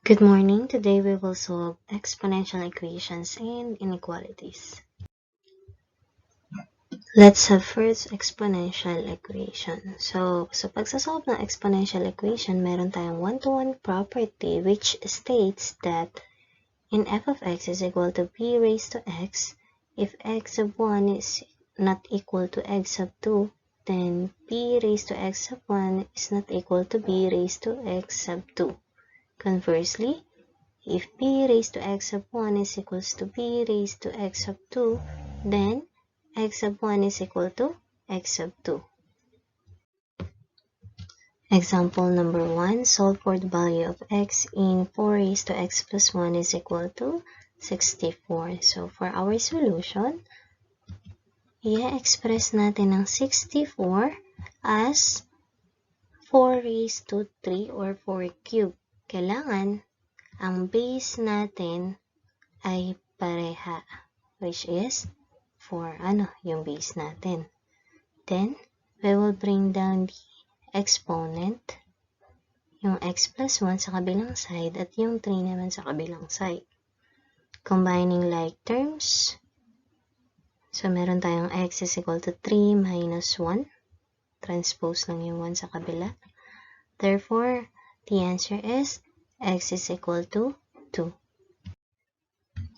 Good morning. Today we will solve exponential equations and inequalities. Let's have first exponential equation. So sa pagsasolve ng exponential equation, meron tayong one-to-one property which states that in f of x is equal to b raised to x, if x sub 1 is not equal to x sub 2, then b raised to x sub 1 is not equal to b raised to x sub 2. Conversely, if b raised to x sub 1 is equals to b raised to x sub 2, then x sub 1 is equal to x sub 2. Example number 1, solve for the value of x in 4 raised to x plus 1 is equal to 64. So for our solution, i-express natin ang 64 as 4 raised to 3 or 4 cube. Kailangan ang base natin ay pareha, which is 4, yung base natin. Then, we will bring down the exponent, yung x plus 1 sa kabilang side at yung 3 naman sa kabilang side. Combining like terms, so meron tayong x is equal to 3 minus 1. Transpose lang yung 1 sa kabila. Therefore, the answer is x is equal to 2.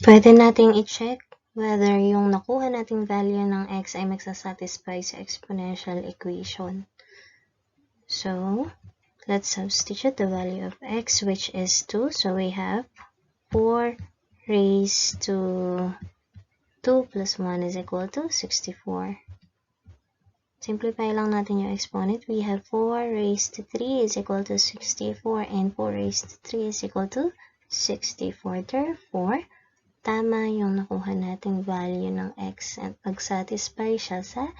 Pwede nating i-check whether yung nakuha nating value ng x ay magsasatisfy sa exponential equation. So, let's substitute the value of x, which is 2. So, we have 4 raised to 2 plus 1 is equal to 64. Simplify lang natin yung exponent. We have 4 raised to 3 is equal to 64 and 4 raised to 3 is equal to 64. Therefore, tama yung nakuha nating value ng x at pag-satisfy siya sa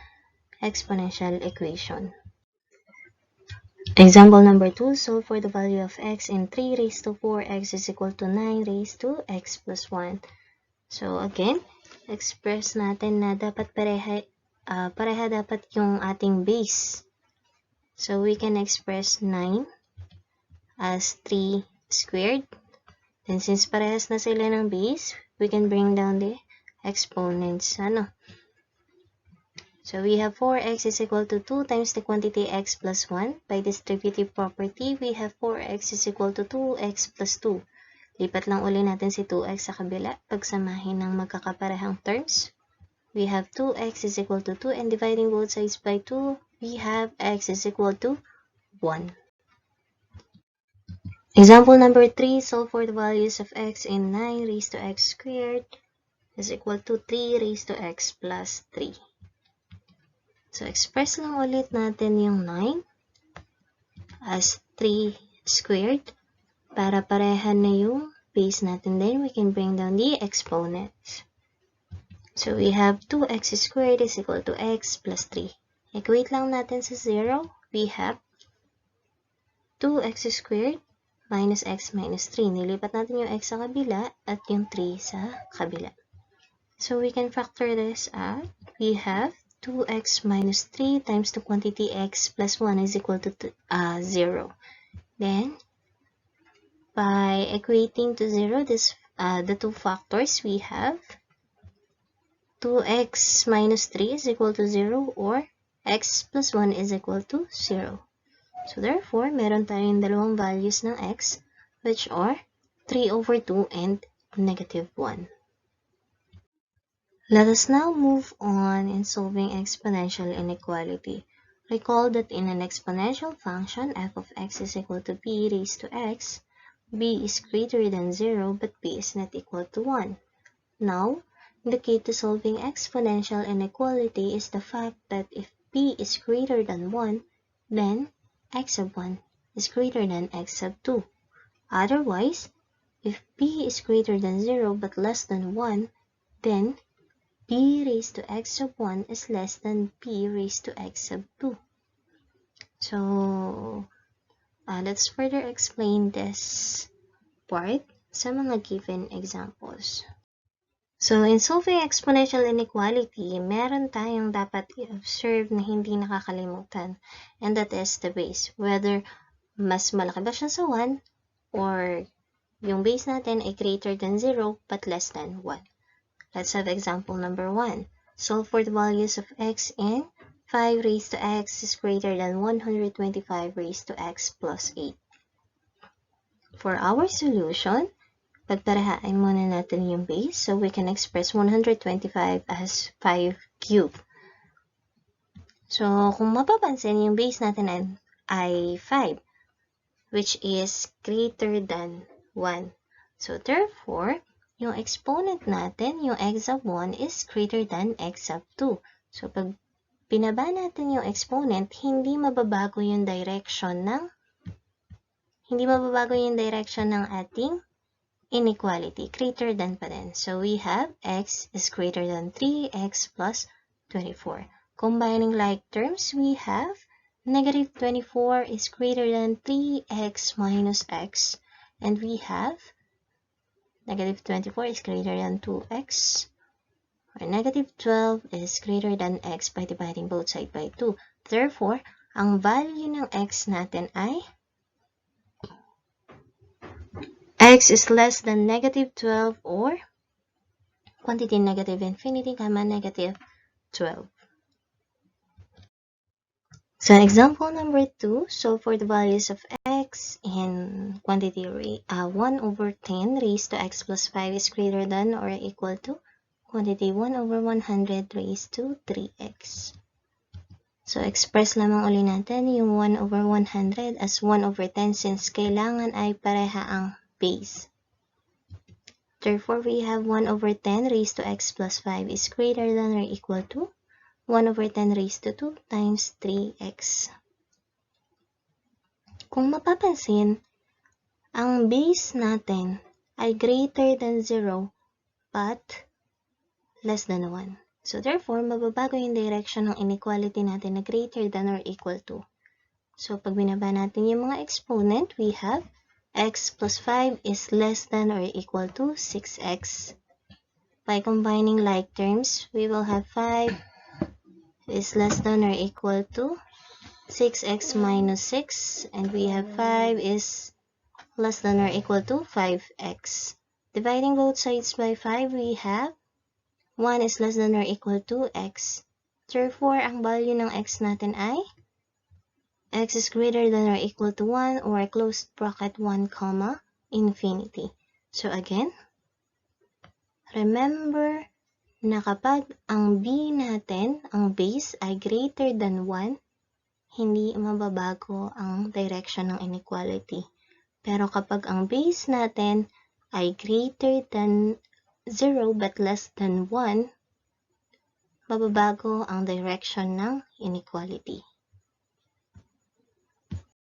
exponential equation. Example number 2, solve for the value of x in 3 raised to 4x is equal to 9 raised to x plus 1. So again, express natin na dapat pareha dapat yung ating base. So we can express 9 as 3 squared. Then since parehas na sila ng base, we can bring down the exponents. So we have 4x is equal to 2 times the quantity x plus 1. By distributive property, we have 4x is equal to 2x plus 2. Lipat lang uli natin si 2x sa kabila. Pagsamahin ng magkakaparehang terms, we have 2x is equal to 2, and dividing both sides by 2, we have x is equal to 1. Example number 3, solve for the values of x in 9 raised to x squared is equal to 3 raised to x plus 3. So, express lang ulit natin yung 9 as 3 squared para parehan na yung base natin. Then, we can bring down the exponents. So, we have 2x squared is equal to x plus 3. Equate lang natin sa 0. We have 2x squared minus x minus 3. Nilipat natin yung x sa kabila at yung 3 sa kabila. So, we can factor this out. We have 2x minus 3 times the quantity x plus 1 is equal to 0. Then, by equating to 0, the two factors, we have 2x minus 3 is equal to 0 or x plus 1 is equal to 0. So, therefore, meron tayong dalawang values ng x, which are 3 over 2 and negative 1. Let us now move on in solving exponential inequality. Recall that in an exponential function, f of x is equal to b raised to x, b is greater than 0, but b is not equal to 1. Now, the key to solving exponential inequality is the fact that if b is greater than 1, then x sub 1 is greater than x sub 2. Otherwise, if b is greater than 0 but less than 1, then b raised to x sub 1 is less than b raised to x sub 2. So, let's further explain this part sa mga given examples. So, in solving exponential inequality, meron tayong dapat i-observe na hindi nakakalimutan. And that is the base. Whether mas malaki ba siya sa 1 or yung base natin ay greater than 0 but less than 1. Let's have example number 1. Solve for the values of x and 5 raised to x is greater than 125 raised to x plus 8. For our solution, pagparehaan muna natin yung base so we can express 125 as 5 cubed. So, kung mapapansin, yung base natin ay 5, which is greater than 1. So, therefore, yung exponent natin, yung x sub 1, is greater than x sub 2. So, pag binaba natin yung exponent, hindi mababago yung direction ng ating inequality. Greater than pa din. So, we have x is greater than 3x plus 24. Combining like terms, we have negative 24 is greater than 3x minus x. And we have negative 24 is greater than 2x. Or negative 12 is greater than x by dividing both sides by 2. Therefore, ang value ng x natin ay x is less than negative 12 or quantity negative infinity comma negative 12. So example number 2, solve for the values of x in quantity 1 over 10 raised to x plus 5 is greater than or equal to quantity 1 over 100 raised to 3x. So express lamang uli natin yung 1 over 100 as 1 over 10 since kailangan ay pareha ang base. Therefore, we have 1 over 10 raised to x plus 5 is greater than or equal to 1 over 10 raised to 2 times 3x. Kung mapapansin, ang base natin ay greater than 0 but less than 1. So therefore, mababago yung direction ng inequality natin na greater than or equal to. So pag binaba natin yung mga exponent, we have x plus 5 is less than or equal to 6x. By combining like terms, we will have 5 is less than or equal to 6x minus 6, and we have 5 is less than or equal to 5x. Dividing both sides by 5, we have 1 is less than or equal to x. Therefore, ang value ng x natin ay x is greater than or equal to 1 or closed bracket 1 comma infinity. So again, remember na kapag ang b natin, ang base ay greater than 1, hindi mababago ang direction ng inequality. Pero kapag ang base natin ay greater than 0 but less than 1, mababago ang direction ng inequality.